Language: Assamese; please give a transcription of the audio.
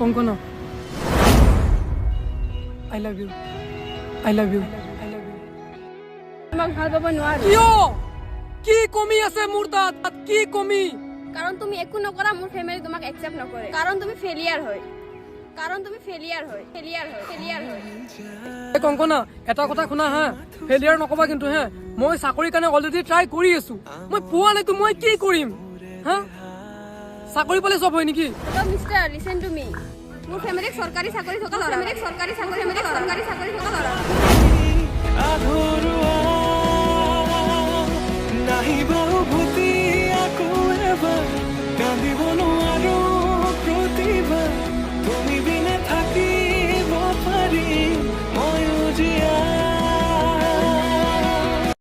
Kankana I love you I love you তোমাক ভাল পাব নোৱাৰো কিয় কি কমি আছে মোৰ তাত কি কমি কাৰণ তুমি একো নকৰা মোৰ ফেমিলি তোমাক একচেপ্ট নকৰে কাৰণ তুমি ফেলিয়াৰ হয় কংকনা এটা কথা শুনা হা ফেলিয়াৰ নকবা কিন্তু হা মই চাকৰিৰ কাৰণে অলৰেডি ট্ৰাই কৰি আছো মই পোৱা নাই তো মই কি কৰিম হা চাকৰি পালে চব হয় নেকি মিষ্টাৰ লিসেন টু মি মোৰ ফেমিলি চৰকাৰী চাকৰি থকা ল'ৰা